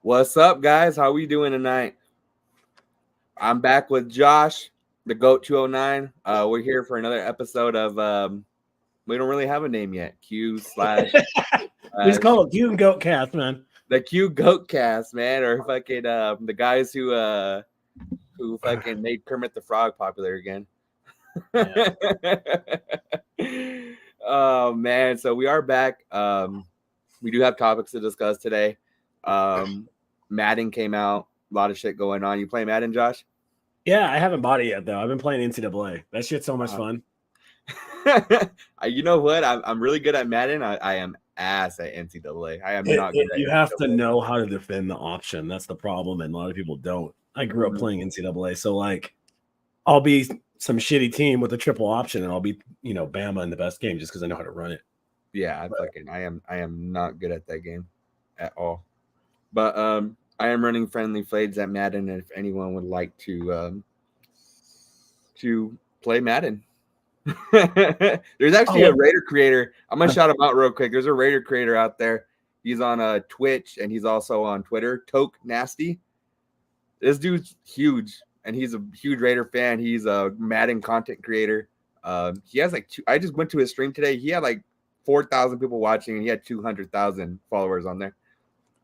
What's up, guys? How we doing tonight? I'm back with Josh, the GOAT 209. We're here for another episode of we don't really have a name yet. Q slash Just call it Q and Goat Cast, man. The Q Goat Cast, man, or fucking the guys who fucking made Kermit the Frog popular again. Yeah. Oh man, so we are back. We do have topics to discuss today. Madden came out, a lot of shit going on. You play Madden, Josh? Yeah, I haven't bought it yet though. I've been playing NCAA. That shit's so much fun. You know what? I'm really good at Madden. I am ass at NCAA. I am not good at You have to know how to defend the option. That's the problem, and a lot of people don't. I grew up playing NCAA, so like I'll be some shitty team with a triple option, and I'll be, Bama in the best game just because I know how to run it. Yeah, I am not good at that game at all. But I am running friendly fades at Madden, and if anyone would like to play Madden. There's actually a Raider creator. I'm gonna shout him out real quick. There's a Raider creator out there. He's on Twitch and he's also on Twitter. Toke Nasty. This dude's huge, and he's a huge Raider fan. He's a Madden content creator. He has I just went to his stream today. He had 4,000 people watching, and he had 200,000 followers on there.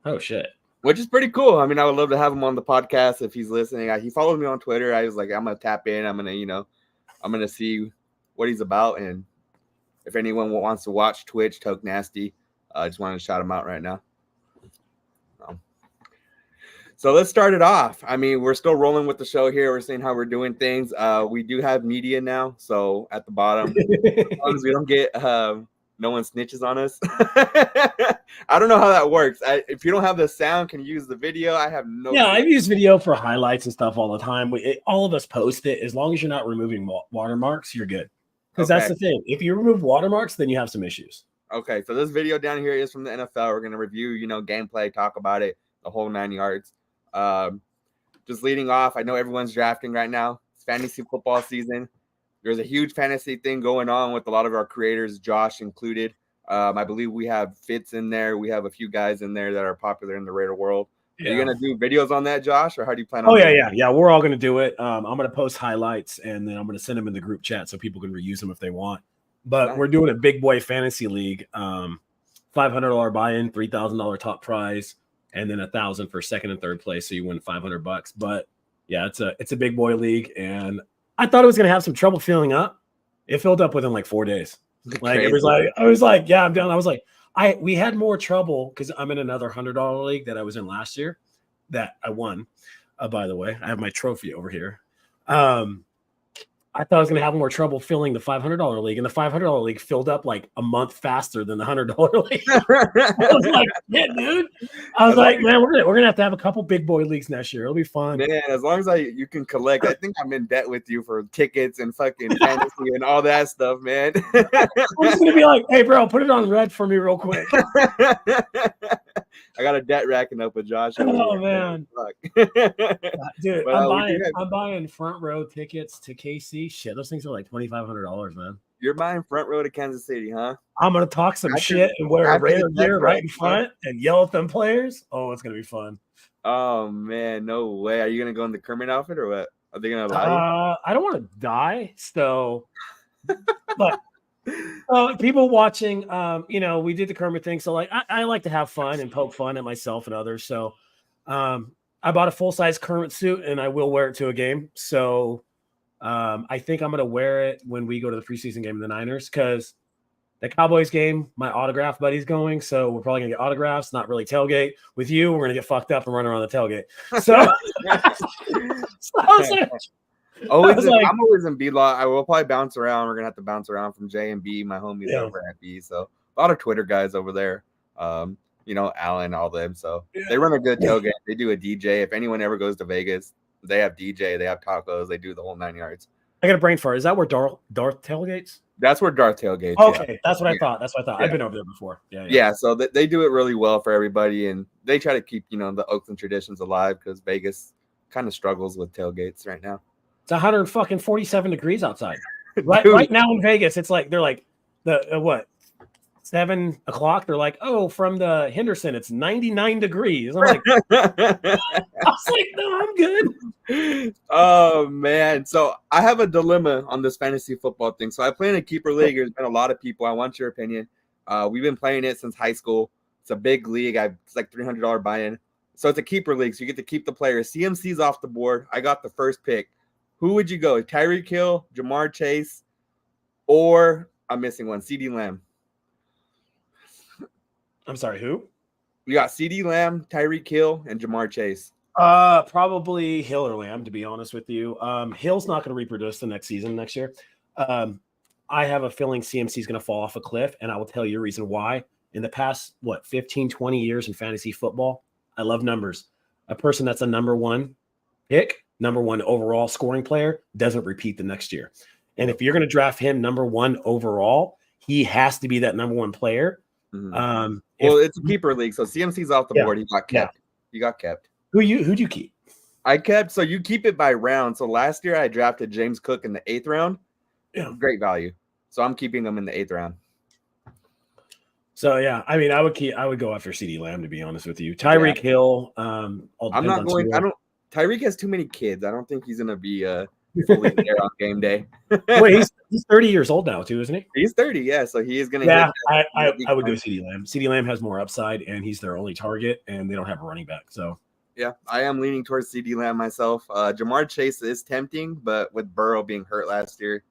Oh shit! Which is pretty cool. I mean, I would love to have him on the podcast if he's listening. He follows me on Twitter. I was like, I'm gonna tap in. I'm gonna see what he's about, and if anyone wants to watch Twitch, Toke Nasty, I just wanted to shout him out right now. So let's start it off. I mean, we're still rolling with the show here. We're seeing how we're doing things. We do have media now, so at the bottom, as long as we don't get no one snitches on us. I don't know how that works. If you don't have the sound, can you use the video? I have no. Yeah, I've used video for highlights and stuff all the time. All of us post it. As long as you're not removing watermarks, you're good. Because that's the thing. If you remove watermarks, then you have some issues. Okay, so this video down here is from the NFL. We're going to review, gameplay, talk about it, the whole 9 yards. Just leading off, I know everyone's drafting right now. It's fantasy football season. There's a huge fantasy thing going on with a lot of our creators, Josh included. I believe we have Fitz in there. We have a few guys in there that are popular in the Raider world. Yeah. Are you going to do videos on that, Josh, or how do you plan on doing it? Yeah. We're all going to do it. I'm going to post highlights, and then I'm going to send them in the group chat so people can reuse them if they want. But We're doing a big boy fantasy league, $500 buy-in, $3,000 top prize, and then $1,000 for second and third place, so you win $500. But yeah, it's a big boy league, and I thought it was going to have some trouble filling up. It filled up within 4 days. I was like, yeah, I'm done. I was like, we had more trouble because I'm in another $100 league that I was in last year that I won. By the way, I have my trophy over here. I thought I was going to have more trouble filling the $500 league, and the $500 league filled up a month faster than the $100 league. I was like, yeah, dude. I was like, man, we're gonna have a couple big boy leagues next year. It'll be fun. Man, as long as you can collect, I think I'm in debt with you for tickets and fucking fantasy and all that stuff, man. I'm just gonna be like, hey, bro, put it on red for me real quick. I got a debt racking up with Josh. Oh man, dude, I'm buying front row tickets to KC. Shit, those things are $2,500, man. You're buying front row to Kansas City, huh? I'm gonna talk some shit and wear a Raider gear right in front and yell at them players. Oh, it's gonna be fun. Oh man, no way. Are you gonna go in the Kermit outfit or what? Are they gonna allow you? I don't want to die, so. But people watching, we did the Kermit thing, so I like to have fun and poke fun at myself and others. So, I bought a full size Kermit suit and I will wear it to a game. So. I think I'm going to wear it when we go to the preseason game of the Niners because the Cowboys game, my autograph buddy's going. So we're probably going to get autographs, not really tailgate. With you, we're going to get fucked up and run around the tailgate. So, I'm always in B-Lot. I will probably bounce around. We're going to have to bounce around from J and B, my homies over at B. So a lot of Twitter guys over there, Alan, all them. So they run a good tailgate. They do a DJ. If anyone ever goes to Vegas, they have DJ, they have tacos, they do the whole 9 yards. I got a brain fart. Is that where Darth tailgates? That's where Darth tailgates. Okay, that's what I thought. Yeah. I've been over there before. Yeah. So they do it really well for everybody, and they try to keep the Oakland traditions alive because Vegas kind of struggles with tailgates right now. It's 147 degrees outside. Right now in Vegas, it's they're the what 7 o'clock, they're like, "Oh, from the Henderson, it's 99 degrees." I'm like, I was like, "No, I'm good." Oh man, so I have a dilemma on this fantasy football thing. So I play in a keeper league. There's been a lot of people. I want your opinion. We've been playing it since high school. It's a big league. It's like $300 buy-in. So it's a keeper league. So you get to keep the players. CMC's off the board. I got the first pick. Who would you go? Tyreek Hill, Jamar Chase, or I'm missing one, CD Lamb. I'm sorry, who? You got CD Lamb, Tyreek Hill, and Jamar Chase. Probably Hill or Lamb, to be honest with you. Hill's not going to reproduce the next year. I have a feeling CMC is going to fall off a cliff, and I will tell you a reason why. In the past, 15, 20 years in fantasy football, I love numbers. A person that's a number one pick, number one overall scoring player, doesn't repeat the next year. And if you're going to draft him number one overall, he has to be that number one player. Mm-hmm. It's a keeper league, so CMC's off the board. He got kept. He got kept. Who'd you keep? I kept. So you keep it by round. So last year I drafted James Cook in the 8th round. Yeah, great value. So I'm keeping him in the 8th round. So yeah, I mean, I would go after CD Lamb, to be honest with you. Tyreek Hill. I'm not going. Tyreek has too many kids. I don't think he's gonna be fully there on game day. Wait, he's 30 years old now too, isn't he? He's 30, yeah. So he is gonna. Yeah, I would go CD Lamb. CD Lamb has more upside, and he's their only target, and they don't have a running back. So yeah, I am leaning towards CD Lamb myself. Jamar Chase is tempting, but with Burrow being hurt last year.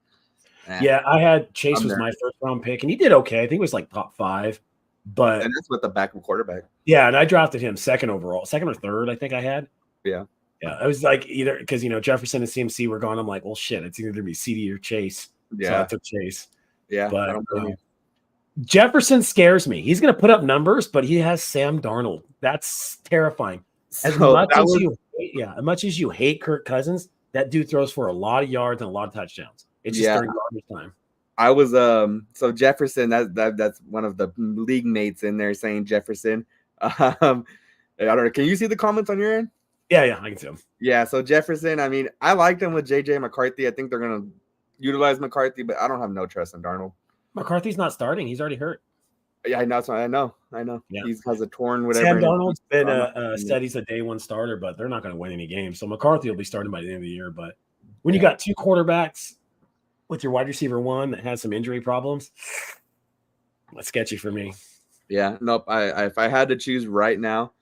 Yeah, I had Chase was my first round pick, and he did okay. I think it was like top 5, but and that's with the backup quarterback. Yeah, and I drafted him second or third. I think I had. Yeah. I was like either because Jefferson and CMC were gone. I'm like, well, shit, it's either to be CD or Chase. Yeah, so I took Chase. Yeah, but Jefferson scares me. He's going to put up numbers, but he has Sam Darnold. That's terrifying. As much as you hate Kirk Cousins, that dude throws for a lot of yards and a lot of touchdowns. It's just during garbage time. I was so Jefferson. That's one of the league mates in there saying Jefferson. I don't know. Can you see the comments on your end? Yeah, I can see them. Yeah, so Jefferson. I mean, I liked him with JJ McCarthy. I think they're gonna utilize McCarthy, but I don't have no trust in Darnold. McCarthy's not starting. He's already hurt. Yeah, I know. Yeah. He has a torn whatever. Sam Darnold's been said he's a day one starter, but they're not going to win any games. So McCarthy will be starting by the end of the year. But when you got two quarterbacks with your wide receiver one that has some injury problems, that's sketchy for me. Yeah, nope. If I had to choose right now,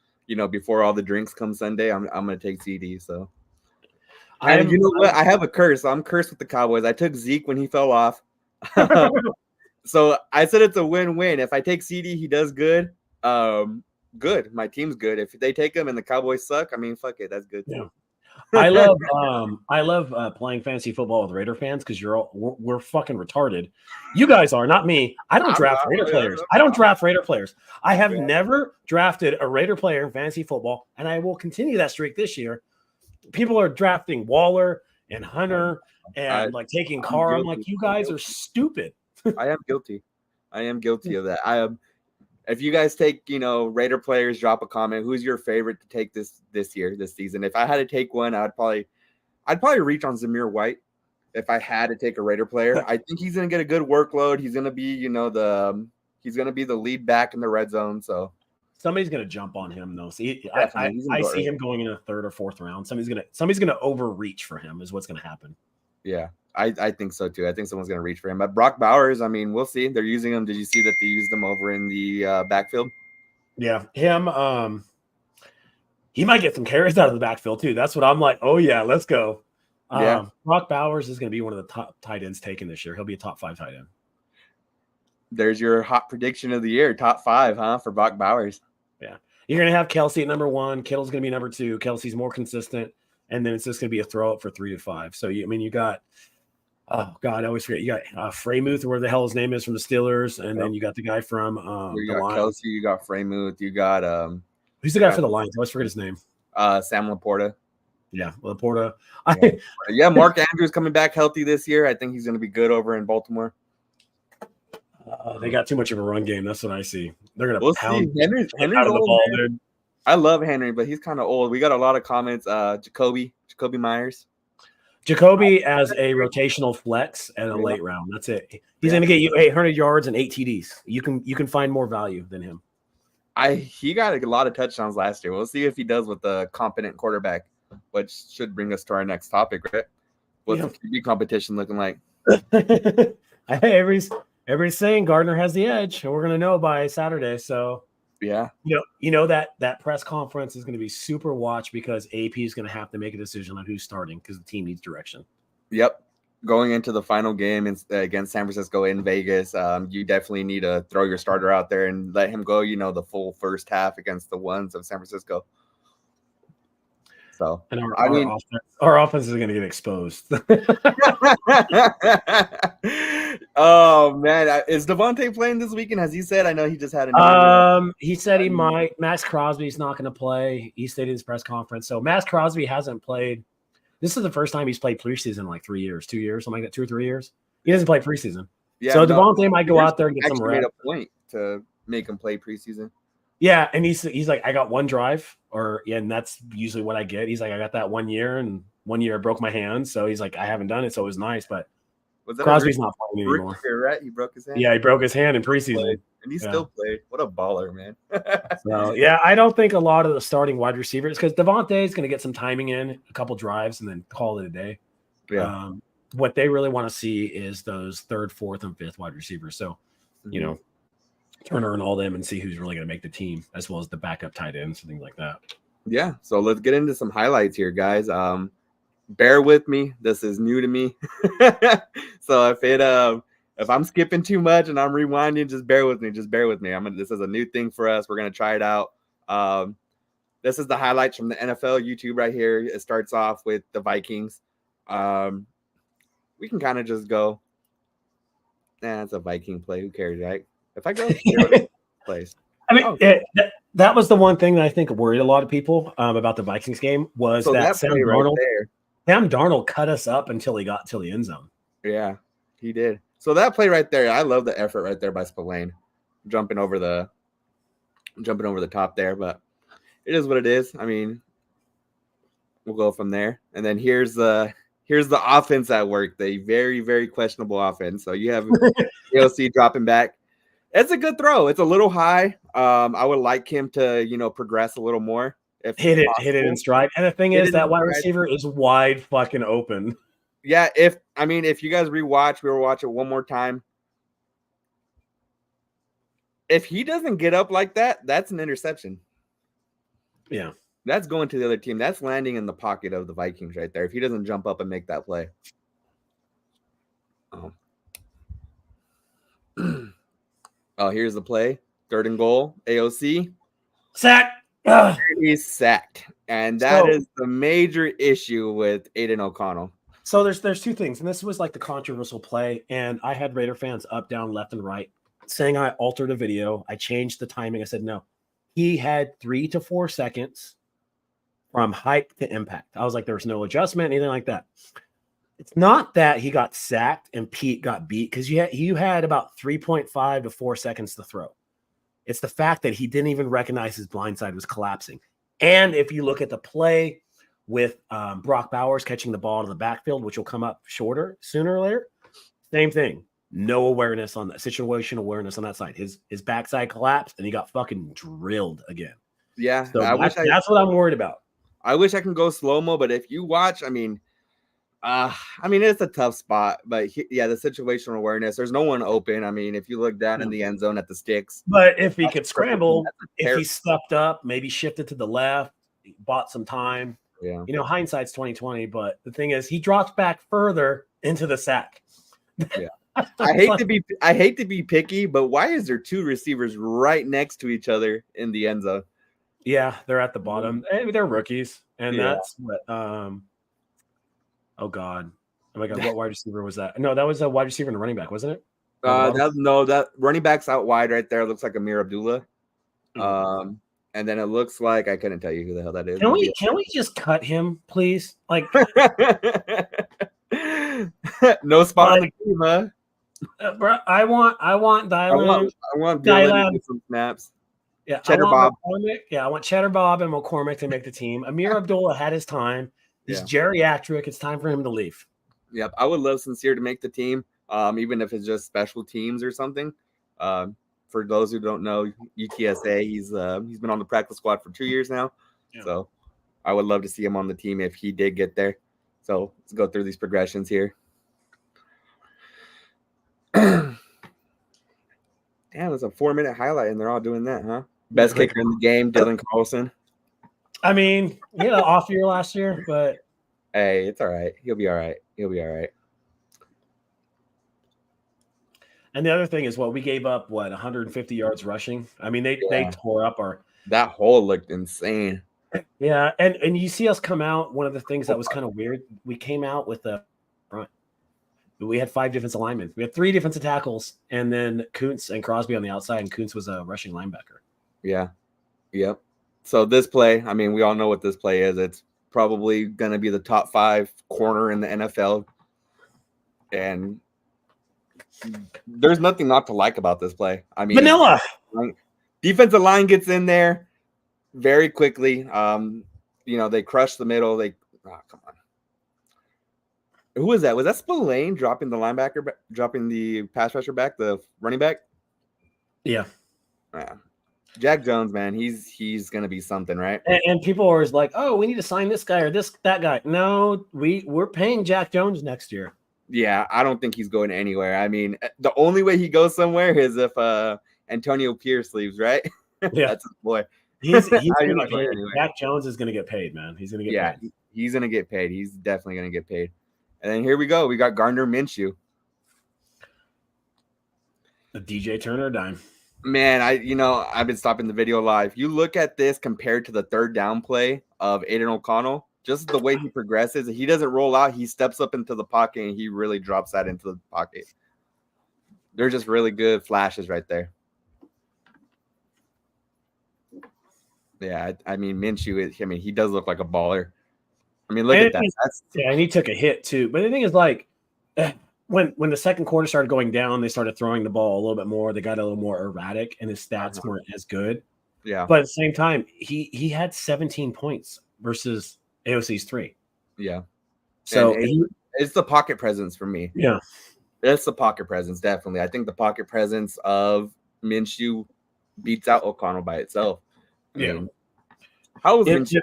before all the drinks come Sunday, I'm going to take CD. So, and you know what? I have a curse. I'm cursed with the Cowboys. I took Zeke when he fell off. So I said it's a win-win. If I take CD, he does good. Good. My team's good. If they take him and the Cowboys suck, I mean, fuck it. That's good too. Yeah. I love playing fantasy football with Raider fans because we're fucking retarded. You guys are, not me. I don't draft Raider players. I have never drafted a Raider player in fantasy football, and I will continue that streak this year. People are drafting Waller and Hunter and taking Carr. I'm like, you guys are stupid. I am guilty of that. If you guys take, Raider players, drop a comment. Who's your favorite to take this season? If I had to take one, I'd probably reach on Zamir White. If I had to take a Raider player, I think he's gonna get a good workload. He's gonna be, he's gonna be the lead back in the red zone. So somebody's gonna jump on him though. See, I see him going in a 3rd or 4th round. Somebody's gonna overreach for him is what's gonna happen. Yeah. I think so too. I think someone's going to reach for him. But Brock Bowers, I mean, we'll see. They're using him. Did you see that they used him over in the backfield? Yeah, him. He might get some carries out of the backfield too. That's what I'm like. Oh yeah, let's go. Brock Bowers is going to be one of the top tight ends taken this year. He'll be a top 5 tight end. There's your hot prediction of the year, top 5, huh, for Brock Bowers? Yeah, you're going to have Kelsey at number 1. Kittle's going to be number 2. Kelsey's more consistent, and then it's just going to be a throw up for 3 to 5. So you got. Oh God, I always forget. You got Freiermuth, or where the hell his name is, from the Steelers, and then you got the guy from you the got Lions. Kelsey, you got Freiermuth, you got who's the guy for the Lions? I always forget his name. Sam Laporta. Yeah, Laporta. Yeah, Mark Andrews coming back healthy this year. I think he's going to be good over in Baltimore. They got too much of a run game. That's what I see. They're going to pound Henry's out of the ball, dude. I love Henry, but he's kind of old. We got a lot of comments. Jacoby Myers. Jacoby as a rotational flex and a late round. That's it. He's going to get you 800 yards and 8 TDs. You can find more value than him. He got a lot of touchdowns last year. We'll see if he does with the competent quarterback, which should bring us to our next topic, right? What's the QB competition looking like? Everybody's saying Gardner has the edge, and we're going to know by Saturday. So yeah, you know that press conference is going to be super watched because AP is going to have to make a decision on who's starting because the team needs direction. Yep. Going into the final game against San Francisco in Vegas, you definitely need to throw your starter out there and let him go, the full first half against the ones of San Francisco. So, and our offense is going to get exposed. Oh man, is Devontae playing this weekend? Has he said? I know he just had a. He said he might. Max Crosby's not going to play. He stated in his press conference. So Max Crosby hasn't played. This is the first time he's played preseason in like 3 years, 2 years, something like that, 2 or 3 years. He doesn't play preseason. Yeah, so Devontae might go out there and get some reps. Made a point to make him play preseason. Yeah, and he's like, I got one drive, and that's usually what I get. He's like, I got that 1 year, and 1 year I broke my hand. So he's like, I haven't done it, so it was nice, but Crosby's not playing anymore. Right? He broke his hand. Yeah, he broke his hand in preseason. And he still played. What a baller, man. So, yeah, I don't think a lot of the starting wide receivers, because Devontae is going to get some timing in, a couple drives, and then call it a day. Yeah. What they really want to see is those third, fourth, and fifth wide receivers. So, Turner and all them and see who's really going to make the team, as well as the backup tight ends and things like that. Yeah. So let's get into some highlights here, guys. Bear with me. This is new to me. So if I'm skipping too much and I'm rewinding, just bear with me. This is a new thing for us. We're going to try it out. This is the highlights from the NFL YouTube right here. It starts off with the Vikings. We can kind of just go, it's a Viking play. Who cares, right? If I go place. I mean, that was the one thing that I think worried a lot of people about the Vikings game was that Sam Darnold cut us up until he got to the end zone. Yeah, he did. So that play right there, I love the effort right there by Spillane, jumping over the top there. But it is what it is. I mean, we'll go from there. And then here's the offense at work, the very, very questionable offense. So you have AOC dropping back. It's a good throw. It's a little high. I would like him to, progress a little more. Hit it in stride. And the thing is, that wide receiver is wide fucking open. Yeah, if you guys rewatch, we will watch it one more time. If he doesn't get up like that, that's an interception. Yeah. That's going to the other team. That's landing in the pocket of the Vikings right there. If he doesn't jump up and make that play. Oh, here's the play. 3rd and goal. AOC. Sack. He's sacked. And that is the major issue with Aiden O'Connell. So there's two things. And this was like the controversial play. And I had Raider fans up, down, left, and right saying I altered a video. I changed the timing. I said, no. He had 3 to 4 seconds from hype to impact. I was like, there's no adjustment, anything like that. It's not that he got sacked and Pete got beat, because you had about 3.5 to 4 seconds to throw. It's the fact that he didn't even recognize his blind side was collapsing. And if you look at the play with Brock Bowers catching the ball to the backfield, which will come up shorter sooner or later, same thing. No awareness on that, situational awareness on that side. His backside collapsed and he got fucking drilled again. Yeah, so that's what I'm worried about. I wish I can go slow-mo, but if you watch, it's a tough spot, but the situational awareness, there's no one open. If you look down in the end zone at the sticks. But if he could scramble, if he stepped up, maybe shifted to the left, bought some time. Yeah. Hindsight's 20/20, but the thing is he dropped back further into the sack. Yeah. I hate to be picky, but why is there 2 receivers right next to each other in the end zone? Yeah, they're at the bottom. They're rookies. And that's what oh God. Oh my God, what wide receiver was that? No, that was a wide receiver and a running back, wasn't it? That running back's out wide right there. It looks like Amir Abdullah. And then it looks like I couldn't tell you who the hell that is. Can we just cut him, please? Like no spot on the team, huh? Bro, I want Dylan. I want Dylan to some snaps. Yeah, Cheddar Bob. I want Cheddar Bob and McCormick to make the team. Amir Abdullah had his time. He's geriatric. It's time for him to leave. Yep. I would love Sincere to make the team, even if it's just special teams or something. For those who don't know, UTSA, he's been on the practice squad for 2 years now. Yeah. So I would love to see him on the team if he did get there. So let's go through these progressions here. Damn, it's a 4-minute highlight, and they're all doing that, huh? Best kicker in the game, Dylan Carlson. I mean, he had an off year last year, but hey, it's all right. He'll be all right. And the other thing is, we gave up 150 yards rushing. I mean, they tore up that hole looked insane. Yeah, and you see us come out. One of the things that was kind of weird, we came out with a front. We had 5 defensive linemen. We had 3 defensive tackles, and then Kuntz and Crosby on the outside, and Kuntz was a rushing linebacker. Yeah. Yep. So this play, I mean, we all know what this play is. It's probably going to be the top 5 corner in the NFL. And there's nothing not to like about this play. I mean, vanilla. Defensive line gets in there very quickly. They crush the middle. Come on. Who was that? Was that Spillane dropping the linebacker, dropping the pass rusher back, the running back? Yeah. Yeah. Jack Jones, man, he's gonna be something, right? And people are always like, "Oh, we need to sign this guy or that guy." No, we're paying Jack Jones next year. Yeah, I don't think he's going anywhere. I mean, the only way he goes somewhere is if Antonio Pierce leaves, right? Yeah, that's his boy. He's gonna get paid. Anyway. Jack Jones is gonna get paid, man. He's gonna get paid. He's gonna get paid. He's definitely gonna get paid. And then here we go. We got Gardner Minshew. A DJ Turner dime. Man, I've been stopping the video live. You look at this compared to the third down play of Aiden O'Connell, just the way he progresses. He doesn't roll out. He steps up into the pocket, and he really drops that into the pocket. They're just really good flashes right there. Yeah, I mean, Minshew, he does look like a baller. I mean, look at that. And he took a hit, too. But the thing is, when the second quarter started going down, they started throwing the ball a little bit more. They got a little more erratic, and his stats weren't as good. Yeah. But at the same time, he had 17 points versus AOC's 3. Yeah. So it's the pocket presence for me. Yeah. It's the pocket presence, definitely. I think the pocket presence of Minshew beats out O'Connell by itself. I mean, how was Minshew?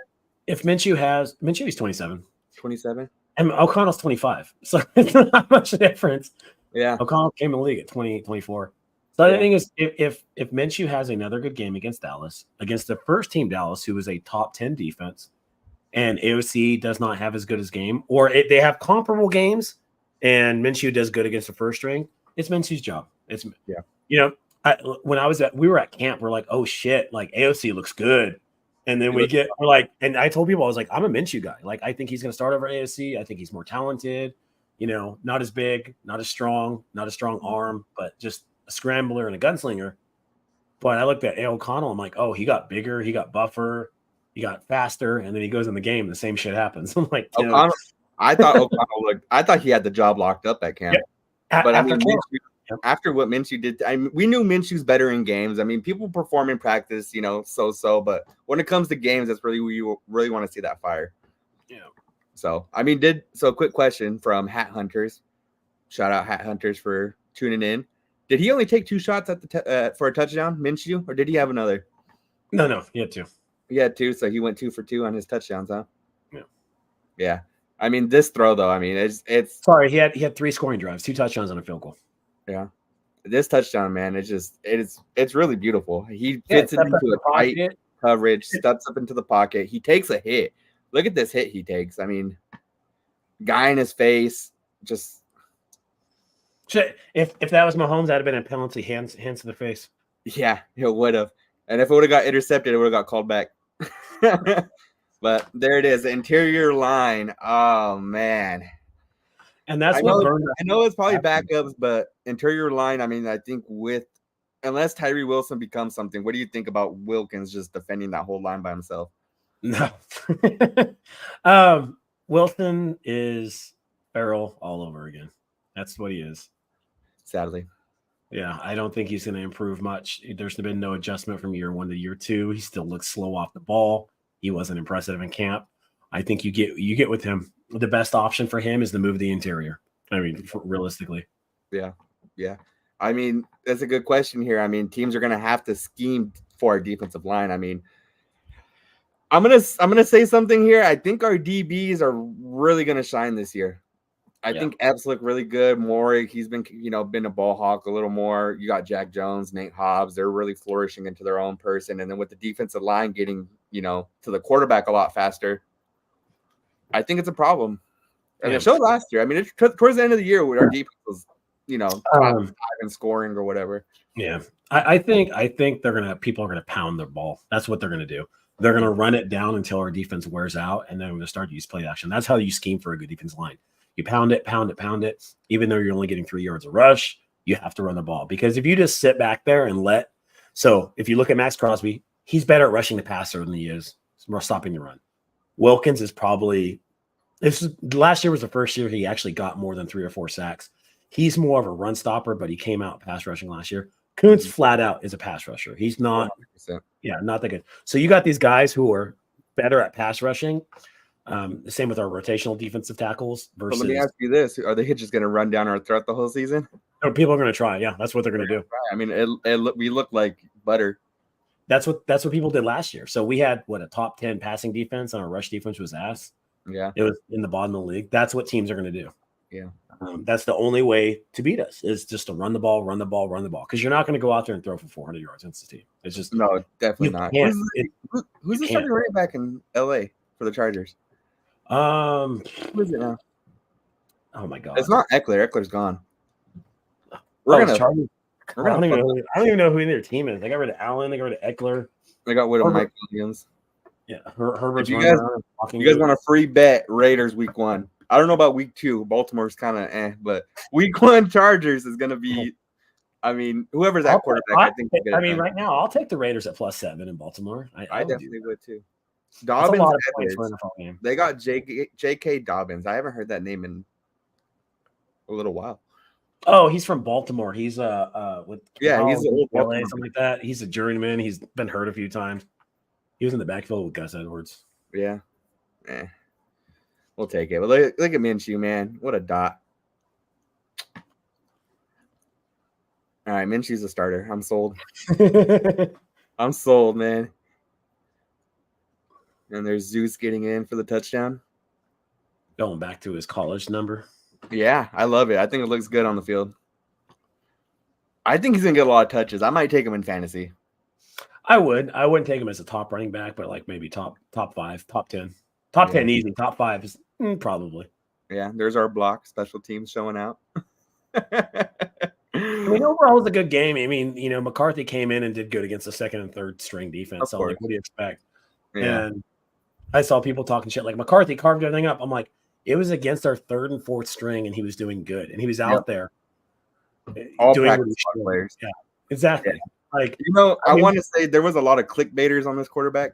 If Minshew's 27. 27? And O'Connell's 25. So it's not much difference. Yeah. O'Connell came in the league at 24. So the thing is, if Minshew has another good game against Dallas, against the first team Dallas, who is a top 10 defense, and AOC does not have as good as game, or they have comparable games, and Minshew does good against the first string, it's Minshew's job. We were at camp, we're like, oh shit, like AOC looks good. And then and I told people, I was like, I'm a Minshew guy. Like, I think he's going to start over AOC. I think he's more talented, not as big, not as strong, not a strong arm, but just a scrambler and a gunslinger. But I looked at O'Connell. I'm like, oh, he got bigger. He got buffer. He got faster. And then he goes in the game. The same shit happens. I'm like, O'Connell, I thought he had the job locked up at camp. Yeah. But after what Minshew did, we knew Minshew's better in games. I mean, people perform in practice, so. But when it comes to games, that's really where you really want to see that fire. Yeah. So, quick question from Hat Hunters. Shout out Hat Hunters for tuning in. Did he only take 2 shots at for a touchdown, Minshew, or did he have another? No, he had 2. He had 2, so he went 2 for 2 on his touchdowns, huh? Yeah. Yeah. I mean, this throw though. I mean, it's. Sorry, he had 3 scoring drives, 2 touchdowns and a field goal. Yeah, this touchdown, man, it's really beautiful. He fits it into a tight coverage, steps up into the pocket. He takes a hit. Look at this hit he takes. I mean, guy in his face. Just if that was Mahomes, that'd have been a penalty, hands to the face. Yeah, it would have. And if it would have got intercepted, it would have got called back. But there it is, the interior line. Oh man. And that's what burned us. I know it's probably backups, but interior line, I mean, I think unless Tyree Wilson becomes something, what do you think about Wilkins just defending that whole line by himself? No. Wilson is Farrell all over again. That's what he is. Sadly. Yeah, I don't think he's going to improve much. There's been no adjustment from year 1 to year 2. He still looks slow off the ball. He wasn't impressive in camp. I think you get with him. The best option for him is to move the interior. I mean, realistically. Yeah. I mean, that's a good question here. I mean, teams are going to have to scheme for our defensive line. I mean, I'm gonna say something here. I think our DBs are really going to shine this year. I think Epps look really good. Maury, he's been a ball hawk a little more. You got Jack Jones, Nate Hobbs. They're really flourishing into their own person. And then with the defensive line getting to the quarterback a lot faster, I think it's a problem. And it showed last year. I mean, towards the end of the year, where our defense was, top 5 in scoring or whatever. Yeah, I think people are gonna pound their ball. That's what they're gonna do. They're gonna run it down until our defense wears out, and then we're gonna start to use play action. That's how you scheme for a good defense line. You pound it. Even though you're only getting 3 yards of rush, you have to run the ball, because if you just sit back there and if you look at Max Crosby, he's better at rushing the passer than he is more stopping the run. Wilkins is probably last year was the first year he actually got more than 3 or 4 sacks. He's more of a run stopper, but he came out pass rushing last year. Kuntz flat out is a pass rusher. He's not, 100%. Not that good. So you got these guys who are better at pass rushing. The same with our rotational defensive tackles. Versus, let me ask you this: are they just going to run down our throat the whole season? People are going to try. Yeah, that's what they're going to do. I mean, we look like butter. That's what people did last year. So we had a top 10 passing defense, and our rush defense was ass. Yeah, it was in the bottom of the league. That's what teams are going to do. Yeah. That's the only way to beat us is just to run the ball. Because you're not going to go out there and throw for 400 yards against the team. It's just no, definitely not. Who's the starting running back in LA for the Chargers? Who is it now? Oh my God, it's not Eckler. Eckler's gone. I don't even know who their team is. They got rid of Allen. They got rid of Eckler. They got rid of Mike Williams. Yeah, Herbert's. You guys want a free bet? Raiders week 1. I don't know about week 2. Baltimore's kind of but week 1 Chargers is going to be. I mean, whoever's that quarterback, I think. Right now, I'll take the Raiders at +7 in Baltimore. I definitely would too. Dobbins. They got J.K. Dobbins. I haven't heard that name in a little while. Oh, he's from Baltimore. He's he's an old LA, something like that. He's a journeyman. He's been hurt a few times. He was in the backfield with Gus Edwards. Yeah. We'll take it. But look at Minshew, man. What a dot. All right, Minshew's a starter. I'm sold. I'm sold, man. And there's Zeus getting in for the touchdown. Going back to his college number. Yeah, I love it. I think it looks good on the field. I think he's going to get a lot of touches. I might take him in fantasy. I wouldn't take him as a top running back, but like maybe top 5, top 10. Top 10 easy. Top 5 is probably. Yeah, there's our block. Special teams showing out. I mean, overall, it was a good game. I mean, McCarthy came in and did good against the second and third string defense. So, what do you expect? Yeah. And I saw people talking shit like McCarthy carved everything up. I'm like, it was against our third and fourth string, and he was doing good. And he was out there all doing practice players. Yeah, exactly. Yeah. Like, I want to say there was a lot of clickbaiters on this quarterback.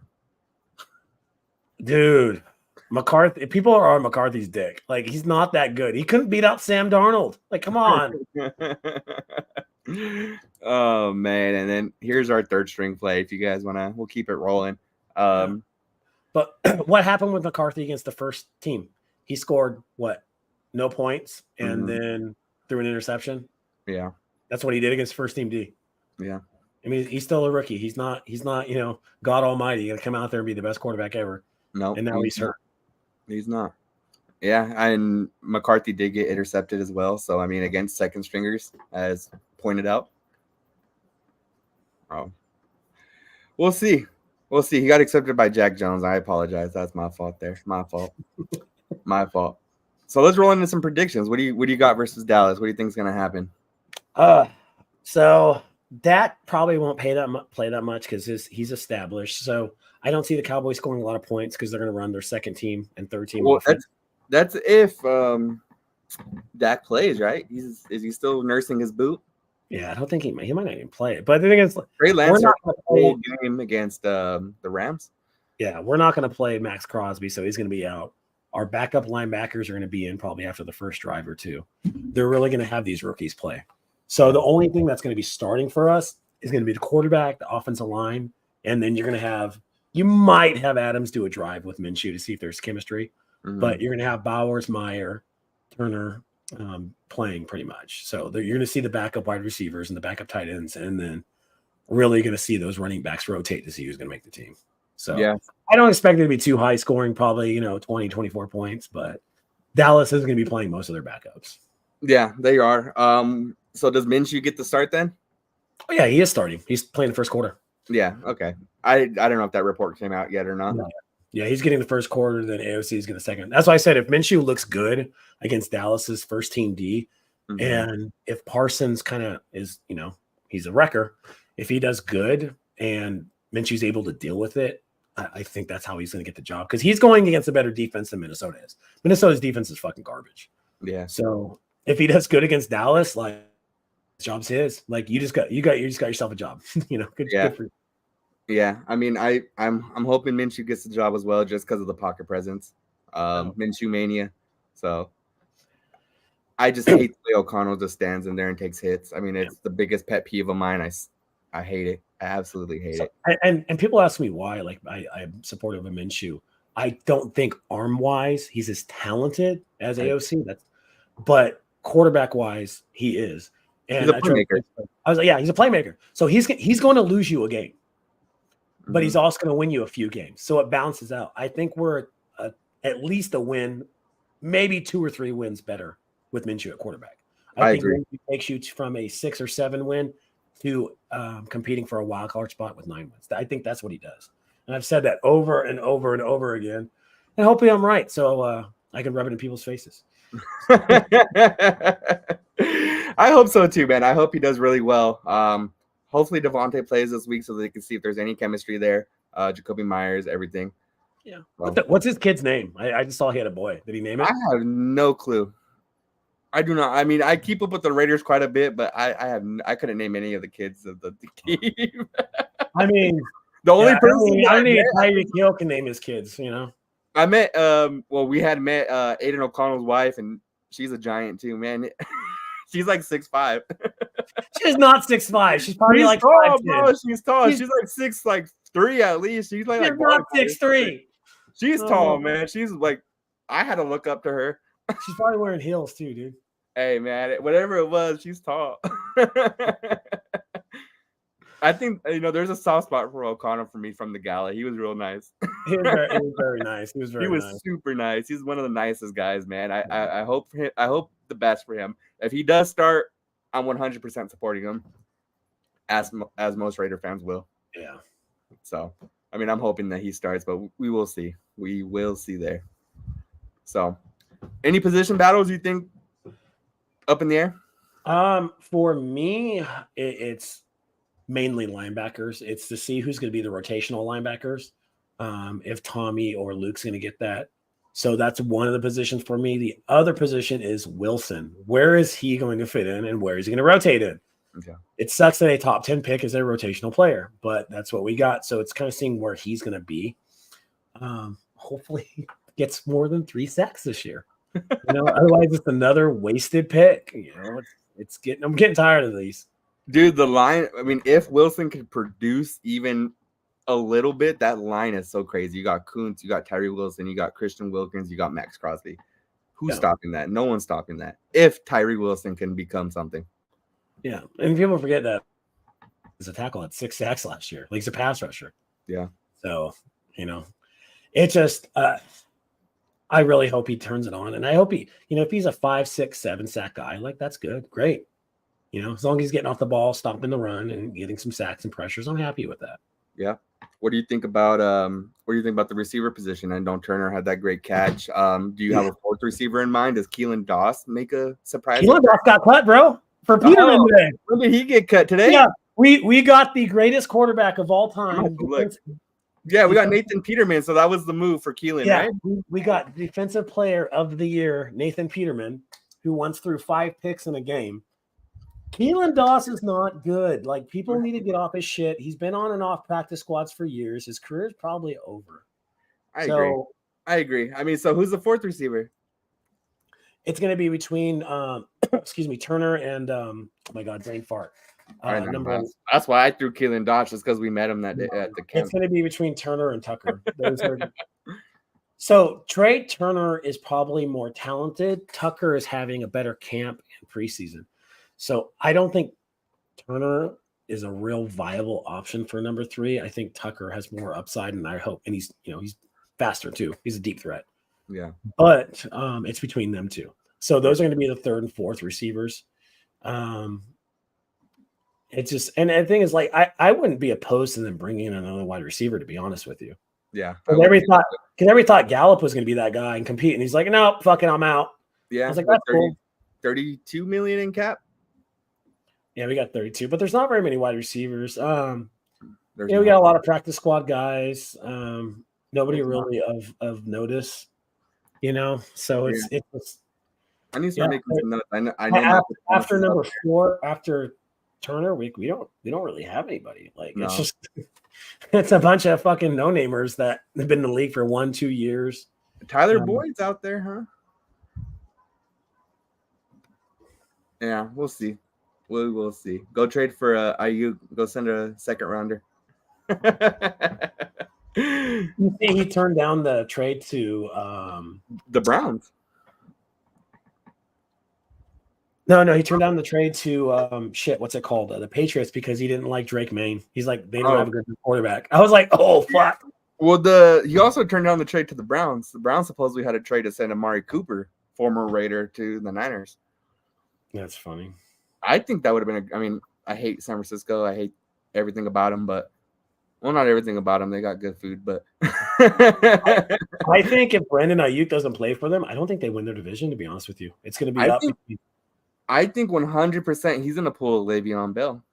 Dude, McCarthy, people are on McCarthy's dick. Like, he's not that good. He couldn't beat out Sam Darnold. Like, come on. Oh, man. And then here's our third string play. If you guys want to, we'll keep it rolling. But what happened with McCarthy against the first team? He scored no points and then threw an interception. Yeah. That's what he did against first team D. Yeah. I mean, he's still a rookie. He's not, God almighty going to come out there and be the best quarterback ever. No. And now he's hurt. He's not. Yeah. And McCarthy did get intercepted as well. So, I mean, against second stringers, as pointed out. Oh. We'll see. We'll see. He got accepted by Jack Jones. I apologize. That's my fault there. My fault. My fault. So let's roll into some predictions. What do you got versus Dallas? What do you think is going to happen? So Dak probably won't play that much because he's established. So I don't see the Cowboys scoring a lot of points because they're going to run their second team and third team. Well, that's if Dak plays, right? Is he still nursing his boot? Yeah, I don't think he might not even play it. But the thing is, Trey Lance the whole game against the Rams. Yeah, we're not going to play Max Crosby, so he's going to be out. Our backup linebackers are going to be in probably after the first drive or two. They're really going to have these rookies play. So the only thing that's going to be starting for us is going to be the quarterback, the offensive line, and then you're going to have You might have Adams do a drive with Minshew to see if there's chemistry, Mhm. but you're going to have Bowers, Meyer, Turner playing pretty much. So you're going to see the backup wide receivers and the backup tight ends, and then really going to see those running backs rotate to see who's going to make the team. So yeah, I don't expect it to be too high scoring, probably 20, 24 points, but Dallas is going to be playing most of their backups. Yeah, they are. So does Minshew get the start then? Oh yeah, he is starting. He's playing the first quarter. Yeah, okay. I don't know if that report came out yet or not. No. Yeah, he's getting the first quarter, then AOC is getting the second. That's why I said if Minshew looks good against Dallas's first team D, and if Parsons kind of is, he's a wrecker, if he does good and Minshew's able to deal with it, I think that's how he's going to get the job, because he's going against a better defense than Minnesota is. Minnesota's defense is fucking garbage. Yeah. So if he does good against Dallas, like, job's his. Like, you just got yourself a job. Good for you. Yeah, I mean, I'm hoping Minshew gets the job as well, just because of the pocket presence, Minshew mania. So I just hate the way O'Connell just stands in there and takes hits. I mean, it's the biggest pet peeve of mine. I hate it. I absolutely hate it. And people ask me why. Like, I'm supportive of Minshew. I don't think arm wise he's as talented as AOC. But quarterback wise, he is. And He's a playmaker. I was like, yeah, he's a playmaker. So he's going to lose you a game, but he's also going to win you a few games. So it balances out. I think we're at least a win, maybe 2 or 3 wins better with Minshew at quarterback. I think agree. it takes you from a 6 or 7 win to competing for a wild card spot with 9 wins. I think that's what he does. And I've said that over and over and over again. And hopefully I'm right, so I can rub it in people's faces. I hope so too, man. I hope he does really well. Hopefully Devontae plays this week so they can see if there's any chemistry there. Jacoby Myers, everything. Yeah. What's his kid's name? I just saw he had a boy. Did he name it? I have no clue. I do not. I mean, I keep up with the Raiders quite a bit, but I couldn't name any of the kids of the team. I mean, the only person I think Tyreek Hill can name his kids. I met. We had met Aiden O'Connell's wife, and she's a giant too, man. She's like 6'5". She's not 6'5". She's probably like tall, bro. She's tall. She's like 6'3" at least. She's not 6'3". She's tall, man. She's like, I had to look up to her. She's probably wearing heels too, dude. Hey, man, whatever it was, she's tall. I think there's a soft spot for O'Connell for me from the gala. He was real nice. He was very nice. He was super nice. He's one of the nicest guys, man. I hope the best for him. If he does start, I'm 100% supporting him, as most Raider fans will. Yeah. So, I mean, I'm hoping that he starts, but we will see. We will see there. So, any position battles you think up in the air? For me, it's mainly linebackers. It's to see who's going to be the rotational linebackers. If Tommy or Luke's going to get that. So that's one of the positions for me. The other position is Wilson. Where is he going to fit in, and where is he going to rotate in? Okay. It sucks that a top 10 pick is a rotational player, but that's what we got. So it's kind of seeing where he's going to be. Hopefully he gets more than 3 sacks this year. Otherwise it's another wasted pick. I'm getting tired of these. Dude, the line, I mean, if Wilson could produce even a little bit, that line is so crazy. You got Kuntz, you got Tyree Wilson, you got Christian Wilkins, you got Max Crosby. Who's stopping that? No one's stopping that. If Tyree Wilson can become something. Yeah. And people forget that as a tackle had 6 sacks last year. Like, he's a pass rusher. Yeah. So, it just I really hope he turns it on. And I hope if he's a 5, 6, 7 sack guy, like, that's good. Great. As long as he's getting off the ball, stopping the run, and getting some sacks and pressures, I'm happy with that. Yeah. What do you think about the receiver position? And Don Turner had that great catch. Do you have a 4th receiver in mind? Does Keelan Doss make a surprise? Keelan Doss got cut, bro, for Peterman today. When did he get cut today? Yeah, we got the greatest quarterback of all time. Yeah, we got Nathan Peterman, so that was the move for Keelan, right? We got Defensive Player of the Year, Nathan Peterman, who once threw 5 picks in a game. Keelan Doss is not good. Like, people need to get off his shit. He's been on and off practice squads for years. His career is probably over. I agree. I mean, so who's the 4th receiver? It's going to be between, Turner and, oh my God, brain fart. That's why I threw Keelan Dodge, just because we met him that day at the camp. It's going to be between Turner and Tucker. So Trey Turner is probably more talented. Tucker is having a better camp in preseason. So I don't think Turner is a real viable option for number 3. I think Tucker has more upside, and I hope, and he's faster too. He's a deep threat. Yeah. But it's between them two. So those are going to be the 3rd and 4th receivers. It's just, and the thing is, like, I wouldn't be opposed to them bringing in another wide receiver, to be honest with you. Yeah. Because everybody thought Gallup was going to be that guy and compete, and he's like, no, fuck it, I'm out. Yeah. I was like, that's cool. 32 million in cap. Yeah, we got 32, but there's not very many wide receivers. We got a lot of practice squad guys. Nobody really of notice, So it's I need to start making some notes. I know after number 4, after Turner, we don't really have anybody. Like, it's just it's a bunch of fucking no-namers that have been in the league for 1-2 years. Tyler Boyd's out there, huh? Yeah, we'll see. We will see. Go trade for IU. Go send a 2nd rounder. You think he turned down the trade to the Browns? No, he turned down the trade to what's it called? The Patriots, because he didn't like Drake Maine. He's like, they don't have a good quarterback. I was like, oh fuck. Well, he also turned down the trade to the Browns. The Browns supposedly had a trade to send Amari Cooper, former Raider, to the Niners. That's funny. I think that would have been I hate San Francisco. I hate everything about them, but not everything about them. They got good food, but I think if Brandon Ayuk doesn't play for them, I don't think they win their division, to be honest with you. It's going to be up. I think 100% he's going to pull Le'Veon Bell.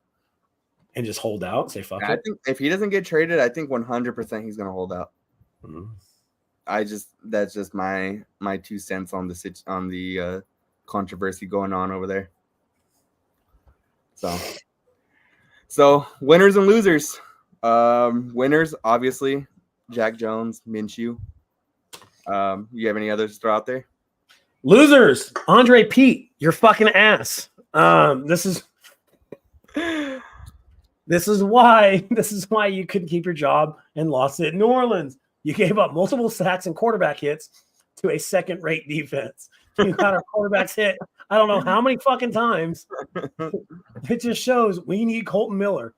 And just hold out, say fuck it. I think if he doesn't get traded, I think 100% he's going to hold out. Mm-hmm. That's just my 2 cents on the controversy going on over there. So winners and losers. Winners, obviously, Jack Jones, Minshew. You have any others to throw out there? Losers, Andre Pete, you're fucking ass. This is why you couldn't keep your job and lost it in New Orleans. You gave up multiple sacks and quarterback hits to a second-rate defense. You got our quarterbacks hit, I don't know how many fucking times. It just shows we need Colton Miller.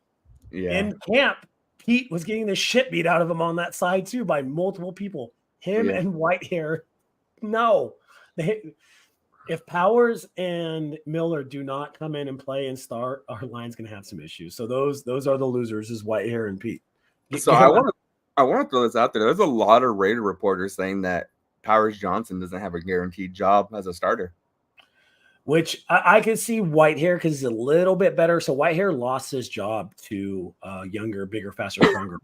Yeah. In camp, Pete was getting the shit beat out of him on that side too by multiple people. Him and Whitehair. No. If Powers and Miller do not come in and play and start, our line's going to have some issues. So those are the losers, is Whitehair and Pete. So I want to throw this out there. There's a lot of Raider reporters saying that Powers Johnson doesn't have a guaranteed job as a starter. Which I could see Whitehair, because he's a little bit better. So Whitehair lost his job to younger, bigger, faster, stronger.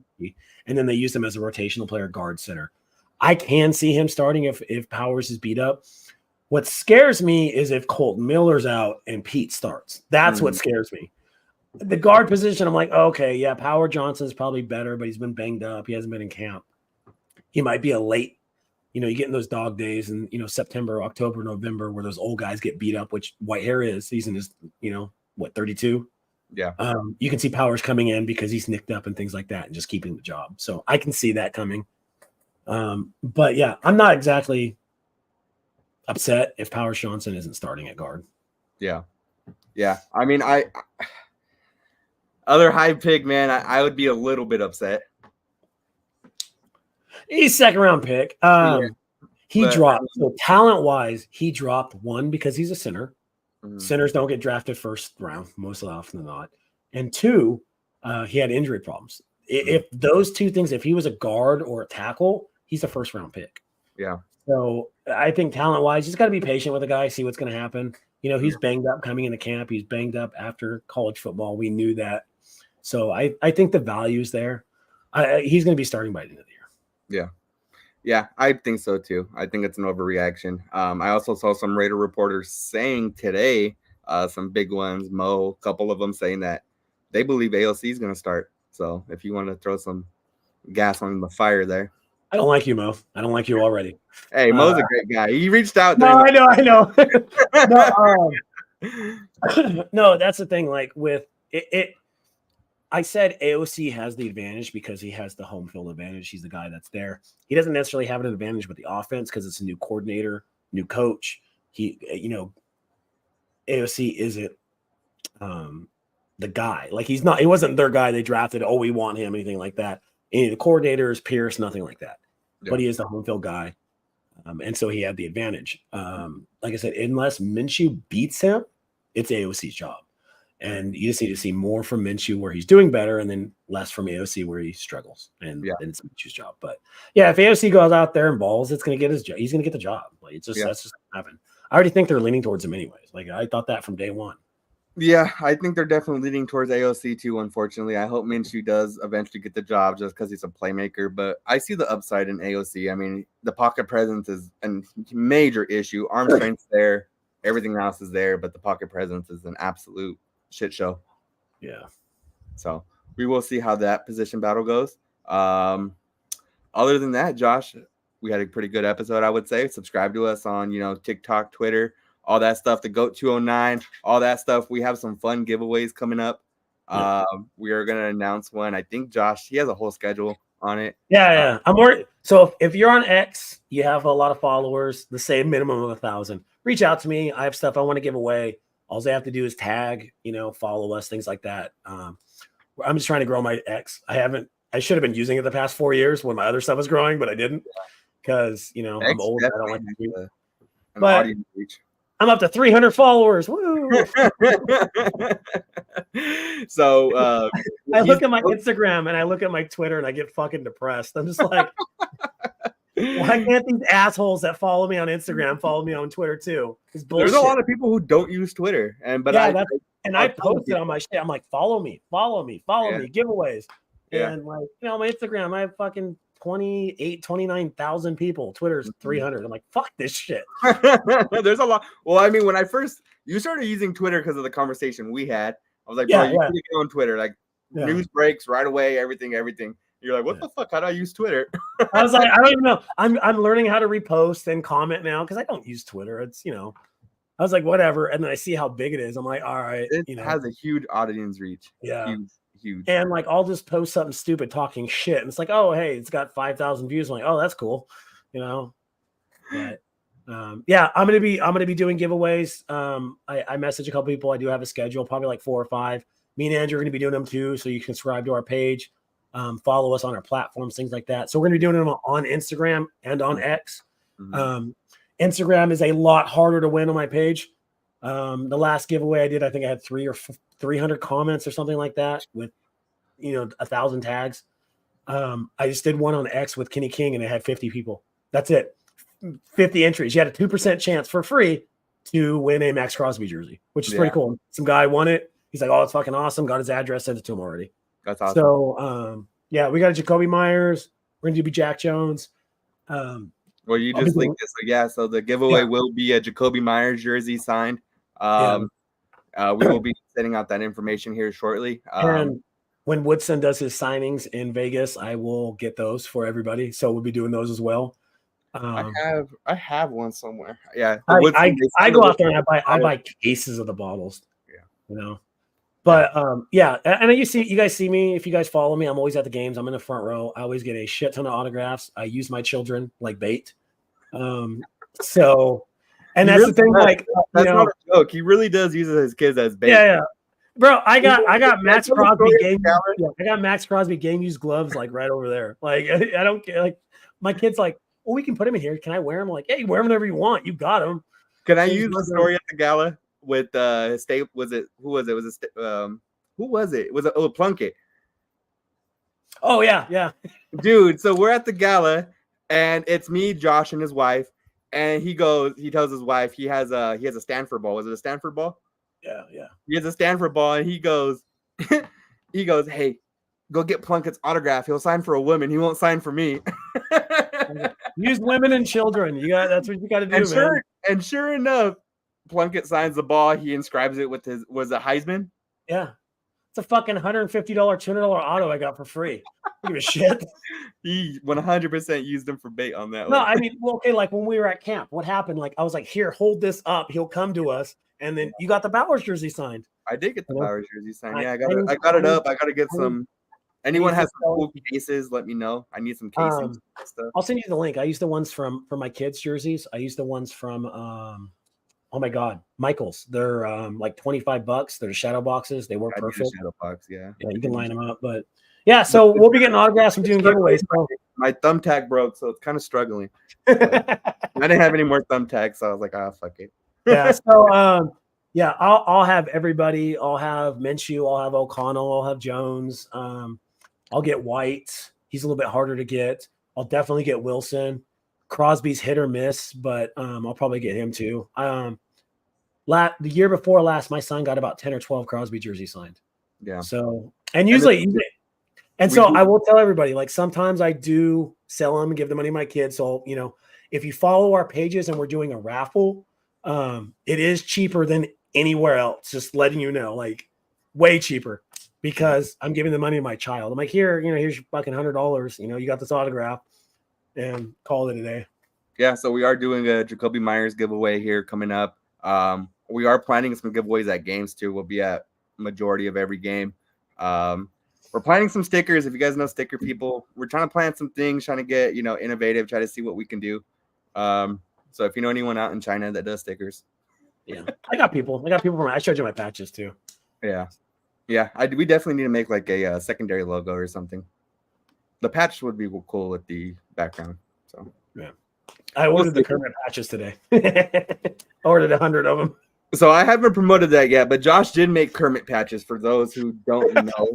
And then they used him as a rotational player, guard, center. I can see him starting if Powers is beat up. What scares me is if Colton Miller's out and Pete starts. That's what scares me. The guard position, I'm like, okay, yeah, Power Johnson's probably better, but he's been banged up. He hasn't been in camp. He might be a late, you get in those dog days in, September, October, November, where those old guys get beat up, which Whitehair is. He's in his, 32? Yeah. You can see Powers coming in because he's nicked up and things like that and just keeping the job. So I can see that coming. But yeah, I'm not exactly upset if Powers Johnson isn't starting at guard. Yeah. Yeah. I mean, other high pick, man, I would be a little bit He's 2nd round pick. He dropped. So talent wise, he dropped 1 because he's a center. Mm-hmm. Centers don't get drafted 1st round most often than not. And 2, he had injury problems. If those 2 things, if he was a guard or a tackle, he's a 1st round pick. Yeah. So I think talent wise, he's got to be patient with the guy, see what's going to happen. He's banged up coming into camp. He's banged up after college football. We knew that. So I think the value's there. He's going to be starting by the end of the year. Yeah. Yeah, I think so too. I think it's an overreaction. I also saw some Raider reporters saying today, some big ones, Mo, a couple of them saying that they believe AOC is going to start. So if you want to throw some gas on the fire there. I don't like you, Mo. I don't like you already. Hey, Mo's a great guy. He reached out. No, I know. No, that's the thing. Like with I said AOC has the advantage because he has the home field advantage. He's the guy that's there. He doesn't necessarily have an advantage with the offense because it's a new coordinator, new coach. AOC isn't the guy. Like he wasn't their guy they drafted. Oh, we want him, anything like that. Any of the coordinators, Pierce, nothing like that. Yeah. But he is the home field guy. And so he had the advantage. Like I said, unless Minshew beats him, it's AOC's job. And you just need to see more from Minshew where he's doing better and then less from AOC where he struggles. And it's Minshew's job. But yeah, if AOC goes out there and balls, it's going to get his job. He's going to get the job. Like that's just going to happen. I already think they're leaning towards him anyways. Like I thought that from day one. Yeah, I think they're definitely leaning towards AOC too, unfortunately. I hope Minshew does eventually get the job just because he's a playmaker. But I see the upside in AOC. I mean, the pocket presence is a major issue. Arm strength's there. Everything else is there. But the pocket presence is an absolute shit show. Yeah. So we will see how that position battle goes. Other than that, Josh, we had a pretty good episode, I would say. Subscribe to us on, TikTok, Twitter, all that stuff, the GOAT 209, all that stuff. We have some fun giveaways coming up. We are going to announce one. I think Josh, he has a whole schedule on it. Yeah. I'm worried. So if you're on X, you have a lot of followers, the same minimum of 1,000. Reach out to me. I have stuff I want to give away. All they have to do is tag, follow us, things like that. I'm just trying to grow my X. I should have been using it the past 4 years when my other stuff was growing, but I didn't because, I'm old. I don't like to do it. But I'm up to 300 followers. Woo! So I look at my Instagram and I look at my Twitter and I get fucking depressed. I'm just like, why can't these assholes that follow me on Instagram follow me on Twitter too? There's a lot of people who don't use Twitter, I post it on my shit. I'm like, follow me, giveaways. Yeah. And like, my Instagram, I have fucking 29,000 people. Twitter's 300. I'm like, fuck this shit. There's a lot. Well, I mean, when you started using Twitter because of the conversation we had, I was like, bro, you need to get on Twitter. Like, news breaks right away, everything. You're like, what the fuck? How do I use Twitter? I was like, I don't even know. I'm learning how to repost and comment now because I don't use Twitter. It's, I was like, whatever. And then I see how big it is. I'm like, all right. It has a huge audience reach. Yeah. Huge. And like, I'll just post something stupid talking shit. And it's like, oh, hey, it's got 5,000 views. I'm like, oh, that's cool. But I'm going to be doing giveaways. I message a couple people. I do have a schedule, probably like 4 or 5. Me and Andrew are going to be doing them too. So you can subscribe to our page. Follow us on our platforms, things like that. So we're going to be doing them on Instagram and on X. Mm-hmm. Instagram is a lot harder to win on my page. The last giveaway I did, I think I had 300 comments or something like that with, 1,000 tags. I just did one on X with Kenny King and it had 50 people. That's it. 50 entries. You had a 2% chance for free to win a Max Crosby jersey, which is pretty cool. Some guy won it. He's like, oh, it's fucking awesome. Got his address, sent it to him already. That's awesome. So, we got a Jacoby Myers. We're going to do Jack Jones. Well, you just linked this. So the giveaway will be a Jacoby Myers jersey signed. We will be sending out that information here shortly. And when Woodson does his signings in Vegas, I will get those for everybody. So we'll be doing those as well. I have one somewhere. Yeah. I go out there and I buy cases of the bottles. Yeah. But and you guys see me. If you guys follow me, I'm always at the games. I'm in the front row. I always get a shit ton of autographs. I use my children like bait. And that's the thing. Like that's not a joke. He really does use his kids as bait. Yeah. Bro, I got Max Crosby game. I got Max Crosby game used gloves like right over there. Like I don't care. Like my kid's like, well, we can put him in here. Can I wear him? I'm like, hey, wear him whenever you want. You got him. Can I use the story at the gala? With state who was it? Was it Plunkett? Oh yeah. Dude, so we're at the gala and it's me, Josh, and his wife. And he tells his wife he has a Stanford ball. Was it a Stanford ball? Yeah. He has a Stanford ball and he goes, hey, go get Plunkett's autograph. He'll sign for a woman. He won't sign for me. Use women and children. That's what you got to do, man. And sure enough, Plunkett signs the ball. He inscribes it with was it Heisman? Yeah. It's a fucking $150, $200 auto I got for free. I give a shit. He 100% used him for bait on that. No, I mean, well, okay, like when we were at camp, what happened? Like I was like, here, hold this up. He'll come to us. And then you got the Bowers jersey signed. I did get the Bowers jersey signed. Yeah, I I got it up. I got to get some. Anyone has some sell cool cases, let me know. I need some casings stuff. I'll send you the link. I use the ones from my kids' jerseys. I use the ones from oh my God, Michaels. They're like $25. They're shadow boxes. They work perfect. Shadow box, yeah. Yeah, you can line them up. But yeah, so we'll be getting autographs and doing giveaways. So. My thumbtack broke, so it's kind of struggling. I didn't have any more thumbtacks, so I was like, ah, fuck it. Yeah. So yeah, I'll have everybody. I'll have Minshew. I'll have O'Connell. I'll have Jones. I'll get White. He's a little bit harder to get. I'll definitely get Wilson. Crosby's hit or miss, but I'll probably get him too. The year before last, my son got about 10 or 12 Crosby jerseys signed. Yeah. So, and usually, I will tell everybody, like sometimes I do sell them and give the money to my kids. So, if you follow our pages and we're doing a raffle, it is cheaper than anywhere else. Just letting you know, like way cheaper because I'm giving the money to my child. I'm like, here's your fucking $100. You got this autograph and call it a day. Yeah. So we are doing a Jacoby Myers giveaway here coming up. We are planning some giveaways at games too. We'll be at majority of every game. We're planning some stickers. If you guys know sticker people, we're trying to plan some things, trying to get, innovative, try to see what we can do. So if you know anyone out in China that does stickers. Yeah. I got people from, I showed you my patches too. Yeah. Yeah. We definitely need to make like a secondary logo or something. The patch would be cool with the background. So yeah. I ordered the Kermit patches today. I ordered 100 of them. So I haven't promoted that yet, but Josh did make Kermit patches for those who don't know.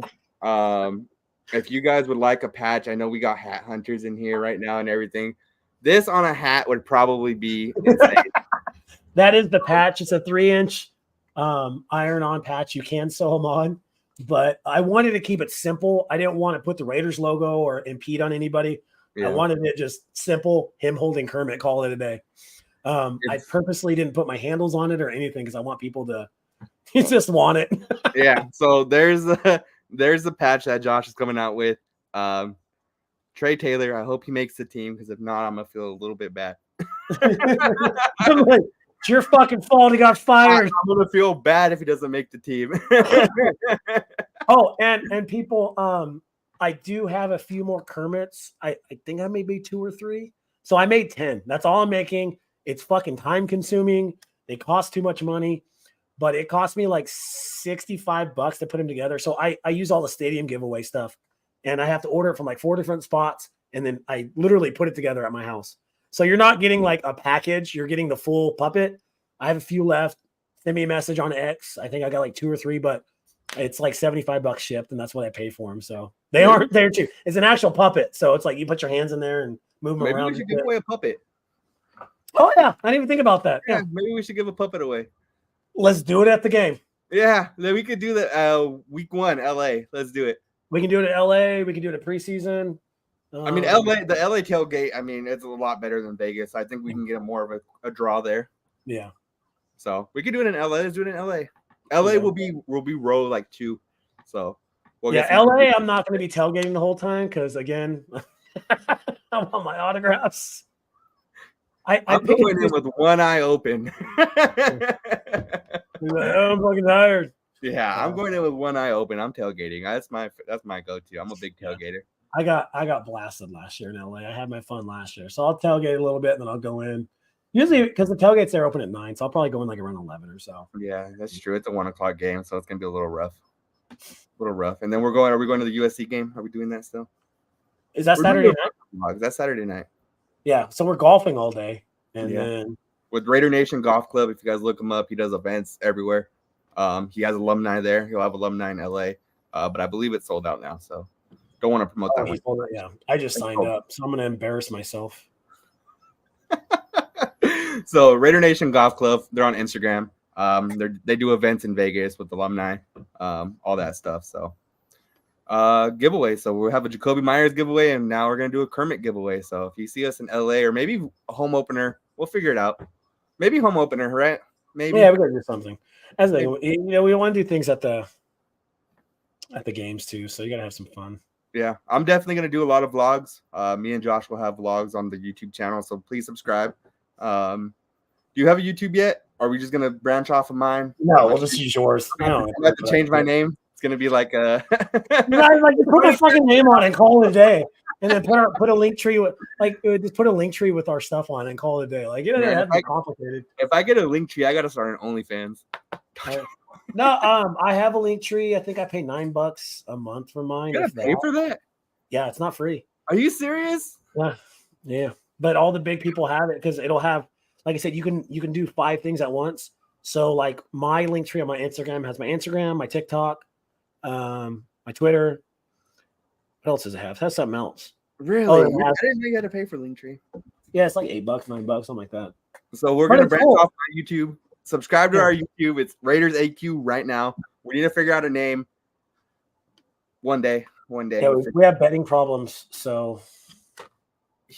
If you guys would like a patch, I know we got hat hunters in here right now and everything. This on a hat would probably be insane. That is the patch. It's a 3-inch iron-on patch. You can sew them on, but I wanted to keep it simple. I didn't want to put the Raiders logo or impede on anybody. Yeah. I wanted it just simple, him holding Kermit, call it a day. I purposely didn't put my handles on it or anything because I want people to just want it. Yeah. So there's the patch that Josh is coming out with. Trey Taylor, I hope he makes the team because if not, I'm gonna feel a little bit bad. I'm like, it's your fucking fault he got fired. I'm gonna feel bad if he doesn't make the team. Oh, and people, I do have a few more Kermits. I think I made 2 or 3. So I made 10. That's all I'm making. It's fucking time consuming. They cost too much money, but it cost me like $65 to put them together. So I use all the stadium giveaway stuff and I have to order it from like 4 different spots. And then I literally put it together at my house. So you're not getting like a package. You're getting the full puppet. I have a few left. Send me a message on X. I think I got like 2 or 3, but it's like $75 shipped and that's what I pay for them. So they aren't there too. It's an actual puppet. So it's like you put your hands in there and move them around. Maybe we should give away a puppet. Oh, yeah. I didn't even think about that. Yeah, maybe we should give a puppet away. Let's do it at the game. Yeah, then we could do that week 1, LA. Let's do it. We can do it at LA. We can do it at preseason. I mean, the LA tailgate, I mean, it's a lot better than Vegas. I think we can get more of a draw there. Yeah. So we could do it in LA. Let's do it in LA. LA will be row like 2. So LA, I'm not going to be tailgating the whole time because again, I want my autographs. I'm going in with one eye open. I'm fucking tired. Yeah, I'm going in with one eye open. I'm tailgating. That's my go-to. I'm a big tailgater. I got blasted last year in LA. I had my fun last year, so I'll tailgate a little bit and then I'll go in. Usually, because the tailgates are open at 9, so I'll probably go in like around 11 or so. Yeah, that's true. It's a 1 o'clock game, so it's gonna be a little rough. And then are we going to the USC game? Are we doing that still? Is that Saturday night? That's Saturday night. Yeah, so we're golfing all day, and then with Raider Nation Golf Club. If you guys look him up, he does events everywhere. He has alumni there. He'll have alumni in LA, but I believe it's sold out now. So don't want to promote that one. Yeah, I just signed up, so I'm gonna embarrass myself. So Raider Nation Golf Club, they're on Instagram. They do events in Vegas with alumni, all that stuff. So giveaway. So we'll have a Jacoby Myers giveaway, and now we're gonna do a Kermit giveaway. So if you see us in LA or maybe a home opener, we'll figure it out. Maybe home opener, right? Maybe. Yeah, we gotta do something. We want to do things at the games too, so you gotta have some fun. Yeah, I'm definitely gonna do a lot of vlogs. Me and Josh will have vlogs on the YouTube channel, so please subscribe. Do you have a YouTube yet? Are we just gonna branch off of mine? No, we'll just use yours. I have to change my name. It's gonna be like a. You guys like put my fucking name on it and call it a day, and then put a link tree with just put a link tree with our stuff on and call it a day. Like it doesn't have to be complicated. If I get a link tree, I gotta start an OnlyFans. No, I have a link tree. I think I pay $9 a month for mine. You gotta pay for that? Yeah, it's not free. Are you serious? Yeah. But all the big people have it because it'll have, like I said, you can do 5 things at once. So like my link tree on my Instagram has my Instagram, my TikTok, my Twitter. What else does it have? It has something else. Really? I didn't know you had to pay for Linktree. Yeah, it's like $8, $9, something like that. So we're gonna branch off on YouTube. Subscribe to our YouTube. It's Raiders AQ right now. We need to figure out a name. One day. Yeah, we have betting problems, so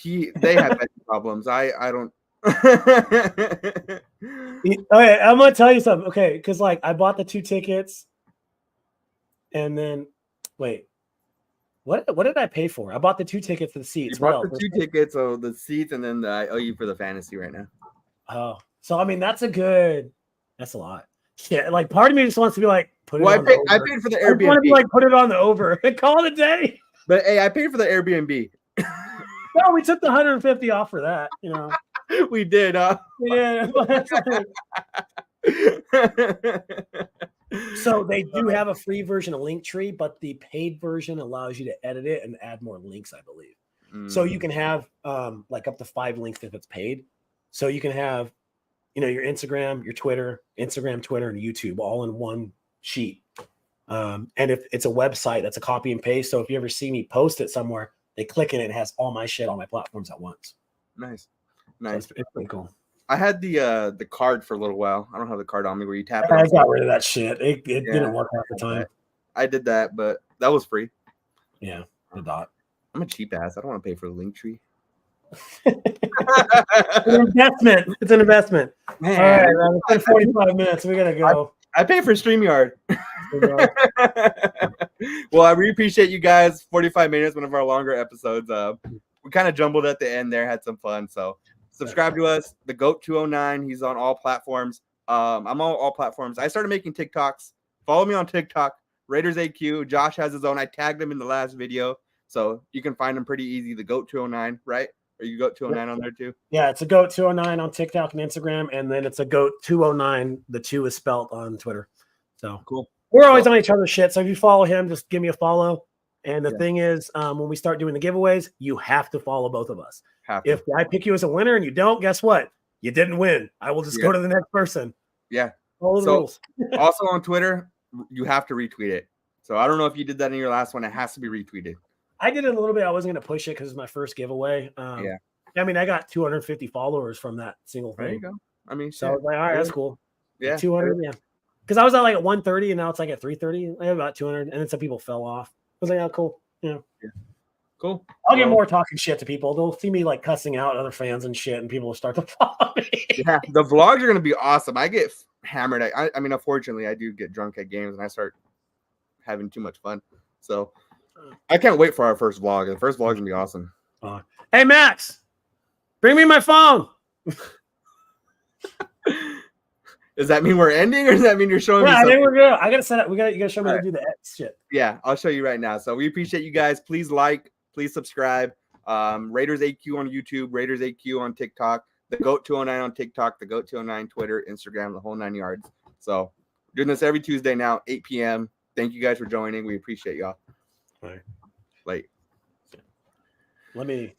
they have betting problems. I don't. Okay, I'm gonna tell you something. Okay, because like I bought the 2 tickets, and then wait, what did I pay for? I bought the 2 tickets for the seats. You bought the 2 tickets, so the seats, and then I owe you for the fantasy right now. Oh, so I mean that's a lot. Yeah, like part of me just wants to be like, I paid for the Airbnb. I want to be like, put it on the over and call it a day. But hey, I paid for the Airbnb. No, we took the 150 off for that. You know, we did. Yeah. So they do have a free version of Linktree, but the paid version allows you to edit it and add more links, I believe. So you can have like up to 5 links if it's paid. So you can have, your Instagram, your Twitter, and YouTube all in one sheet. And if it's a website, that's a copy and paste. So if you ever see me post it somewhere, they click it and it has all my shit on my platforms at once. Nice. So it's pretty cool. I had the card for a little while. I don't have the card on me where you tap it. I got rid of that shit. It didn't work half the time. I did that, but that was free. Yeah, the dot. I'm a cheap ass. I don't want to pay for the Linktree. It's an investment. Man. All right, man, it's been 45 minutes. We gotta go. I pay for StreamYard. Well, I really appreciate you guys. 45 minutes, one of our longer episodes. We kind of jumbled at the end there, had some fun. So subscribe to us, the GOAT 209. He's on all platforms. I'm on all platforms. I started making TikToks. Follow me on TikTok, Raiders AQ. Josh has his own. I tagged him in the last video, so you can find him pretty easy. The GOAT 209, right? Or you GOAT 209 on there too? Yeah, it's a GOAT 209 on TikTok and Instagram, and then it's a GOAT 209. The 2 is spelt on Twitter. So cool. We're always on each other's shit. So if you follow him, just give me a follow. And the thing is, when we start doing the giveaways, you have to follow both of us. If I pick you as a winner and you don't, guess what? You didn't win. I will just go to the next person. Yeah. Follow the rules. Also on Twitter, you have to retweet it. So I don't know if you did that in your last one. It has to be retweeted. I did it a little bit. I wasn't going to push it because it's my first giveaway. I mean, I got 250 followers from that single thing. There you go. I mean, so I was like, all right, that's cool. Yeah. 200. Yeah. Because I was at like at 130 and now it's like at 330. I have about 200. And then some people fell off. I was like, oh, cool. Yeah. Cool. I'll get more talking shit to people. They'll see me like cussing out other fans and shit, and people will start to follow me. Yeah. The vlogs are going to be awesome. I get hammered. I mean, unfortunately, I do get drunk at games and I start having too much fun. So I can't wait for our first vlog. The first vlog is going to be awesome. Hey, Max, bring me my phone. Does that mean we're ending, or does that mean you're showing me something? I think we're good. I gotta set up. You gotta show me how to do the X shit. Yeah, I'll show you right now. So we appreciate you guys. Please like, please subscribe. Raiders AQ on YouTube, Raiders AQ on TikTok, the GOAT 209 on TikTok, the GOAT 209 Twitter, Instagram, the whole 9 yards. So doing this every Tuesday now, 8 p.m. Thank you guys for joining. We appreciate y'all. All right. Late. Let me